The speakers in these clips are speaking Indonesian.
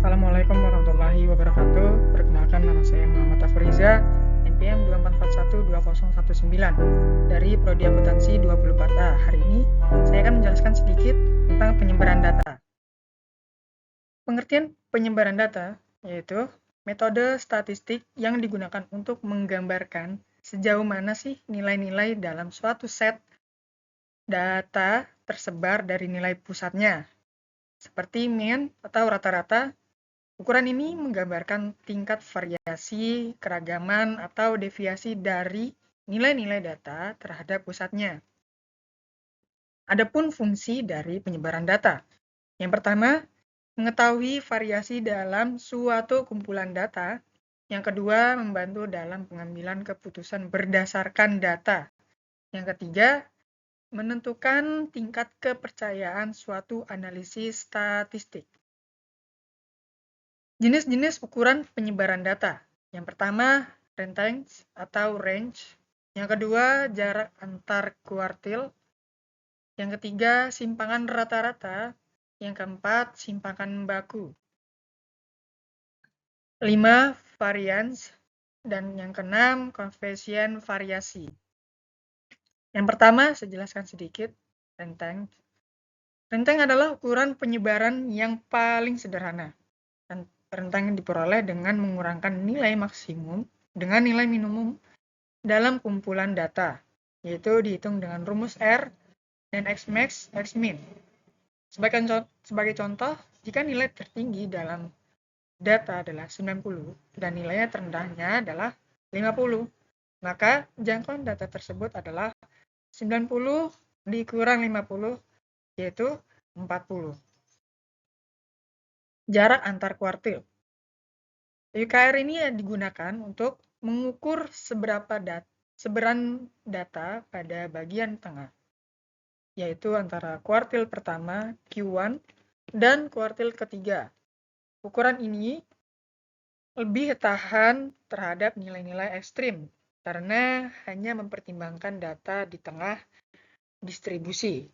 Assalamualaikum warahmatullahi wabarakatuh. Perkenalkan, nama saya Muhammad Afriza, NPM 2412019 dari Prodi Akuntansi 24A. Hari ini saya akan menjelaskan sedikit tentang penyebaran data. Pengertian penyebaran data yaitu metode statistik yang digunakan untuk menggambarkan sejauh mana sih nilai-nilai dalam suatu set data tersebar dari nilai pusatnya, seperti mean atau rata-rata. Ukuran ini menggambarkan tingkat variasi, keragaman, atau deviasi dari nilai-nilai data terhadap pusatnya. Adapun fungsi dari penyebaran data. Yang pertama, mengetahui variasi dalam suatu kumpulan data. Yang kedua, membantu dalam pengambilan keputusan berdasarkan data. Yang ketiga, menentukan tingkat kepercayaan suatu analisis statistik. Jenis-jenis ukuran penyebaran data. Yang pertama, rentang atau range. Yang kedua, jarak antar kuartil. Yang ketiga, simpangan rata-rata. Yang keempat, simpangan baku. 5, variance. Dan yang keenam, koefisien variasi. Yang pertama, saya jelaskan sedikit, rentang. Rentang adalah ukuran penyebaran yang paling sederhana. Rentang diperoleh dengan mengurangkan nilai maksimum dengan nilai minimum dalam kumpulan data, yaitu dihitung dengan rumus R dan Xmax, Xmin. Sebagai contoh, jika nilai tertinggi dalam data adalah 90 dan nilai terendahnya adalah 50, maka jangkauan data tersebut adalah 90 dikurang 50, yaitu 40. Jarak antar kuartil. UKR ini digunakan untuk mengukur seberan data pada bagian tengah, yaitu antara kuartil pertama Q1 dan kuartil ketiga. Ukuran ini lebih tahan terhadap nilai-nilai ekstrim karena hanya mempertimbangkan data di tengah distribusi.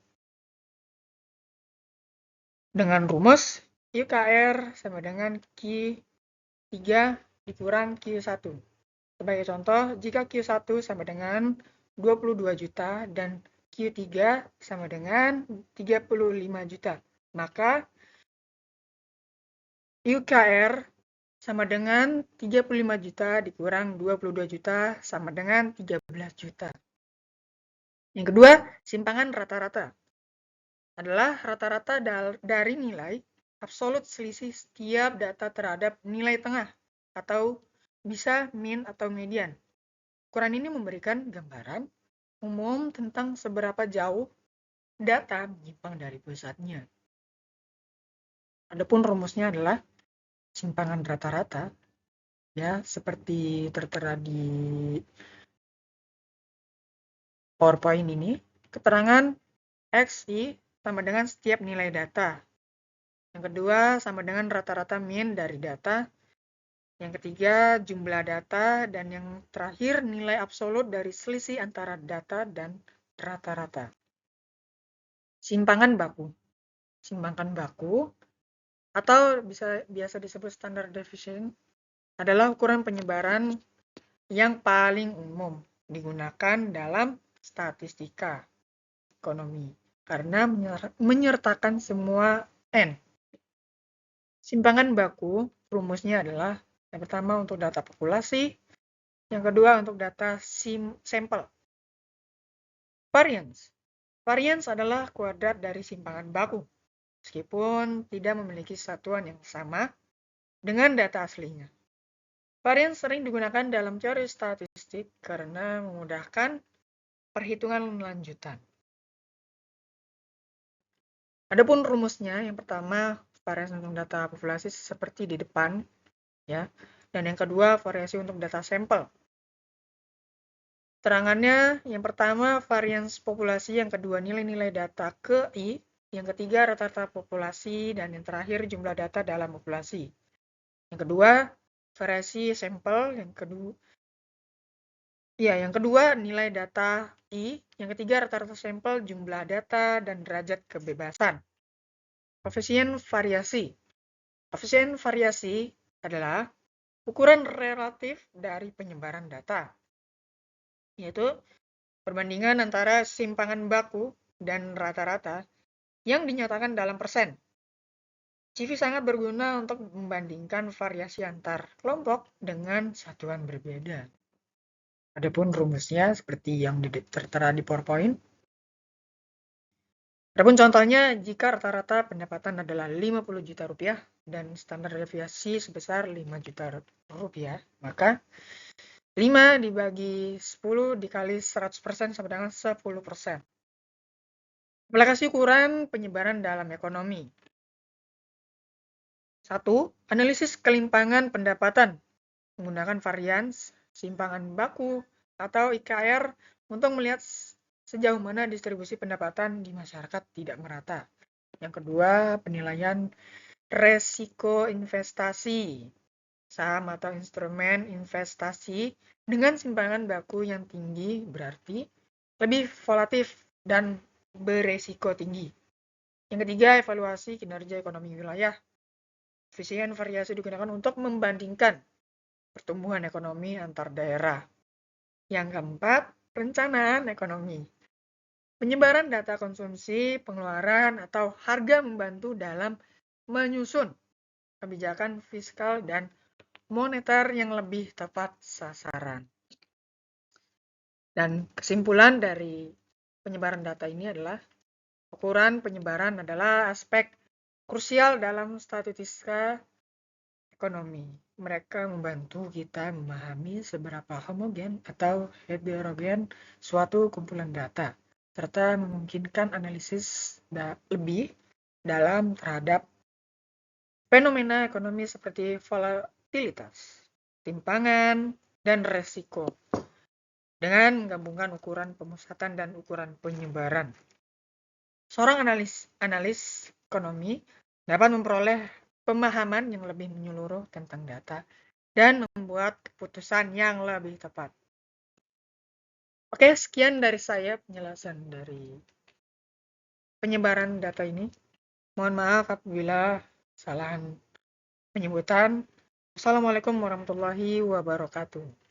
Dengan rumus UKR sama dengan Q3 dikurang Q1. Sebagai contoh, jika Q1 sama dengan 22 juta dan Q3 sama dengan 35 juta, maka UKR sama dengan 35 juta dikurang 22 juta sama dengan 13 juta. Yang kedua, simpangan rata-rata adalah rata-rata dari nilai absolut selisih setiap data terhadap nilai tengah atau bisa mean atau median. Ukuran ini memberikan gambaran umum tentang seberapa jauh data menyimpang dari pusatnya. Adapun rumusnya adalah simpangan rata-rata, ya, seperti tertera di PowerPoint ini. Keterangan XI sama dengan setiap nilai data. Yang kedua sama dengan rata-rata mean dari data. Yang ketiga jumlah data, dan yang terakhir nilai absolut dari selisih antara data dan rata-rata. Simpangan baku. Simpangan baku atau biasa disebut standard deviation adalah ukuran penyebaran yang paling umum digunakan dalam statistika ekonomi karena menyertakan semua N. Simpangan baku rumusnya adalah yang pertama untuk data populasi, yang kedua untuk data sampel. Variance. Variance adalah kuadrat dari simpangan baku, meskipun tidak memiliki satuan yang sama dengan data aslinya. Variance sering digunakan dalam teori statistik karena memudahkan perhitungan lanjutan. Adapun rumusnya, yang pertama variasi untuk data populasi seperti di depan, ya, dan yang kedua variasi untuk data sampel. Terangannya, yang pertama varians populasi, yang kedua nilai-nilai data ke I, yang ketiga rata-rata populasi, dan yang terakhir jumlah data dalam populasi. Yang kedua variasi sampel, yang kedua nilai data I, yang ketiga rata-rata sampel, jumlah data, dan derajat kebebasan. Koefisien variasi. Koefisien variasi adalah ukuran relatif dari penyebaran data, yaitu perbandingan antara simpangan baku dan rata-rata yang dinyatakan dalam persen. CV sangat berguna untuk membandingkan variasi antar kelompok dengan satuan berbeda. Adapun rumusnya seperti yang tertera di PowerPoint. Adapun contohnya, jika rata-rata pendapatan adalah 50 juta rupiah dan standar deviasi sebesar 5 juta rupiah, maka 5 dibagi 10 dikali 100% sama dengan 10%. Aplikasi ukuran penyebaran dalam ekonomi. 1. Analisis kelimpangan pendapatan menggunakan varians, simpangan baku, atau IKR untuk melihat sejauh mana distribusi pendapatan di masyarakat tidak merata. Yang kedua, penilaian resiko investasi. Saham atau instrumen investasi dengan simpangan baku yang tinggi berarti lebih volatif dan beresiko tinggi. Yang ketiga, evaluasi kinerja ekonomi wilayah. Koefisien variasi digunakan untuk membandingkan pertumbuhan ekonomi antar daerah. Yang keempat, perencanaan ekonomi. Penyebaran data konsumsi, pengeluaran, atau harga membantu dalam menyusun kebijakan fiskal dan moneter yang lebih tepat sasaran. Dan kesimpulan dari penyebaran data ini adalah ukuran penyebaran adalah aspek krusial dalam statistika ekonomi. Mereka membantu kita memahami seberapa homogen atau heterogen suatu kumpulan data, serta memungkinkan analisis lebih dalam terhadap fenomena ekonomi seperti volatilitas, timpangan, dan resiko, dengan menggabungkan ukuran pemusatan dan ukuran penyebaran. Seorang analis ekonomi dapat memperoleh pemahaman yang lebih menyeluruh tentang data dan membuat keputusan yang lebih tepat. Oke, sekian dari saya penjelasan dari penyebaran data ini. Mohon maaf apabila kesalahan penyebutan. Assalamualaikum warahmatullahi wabarakatuh.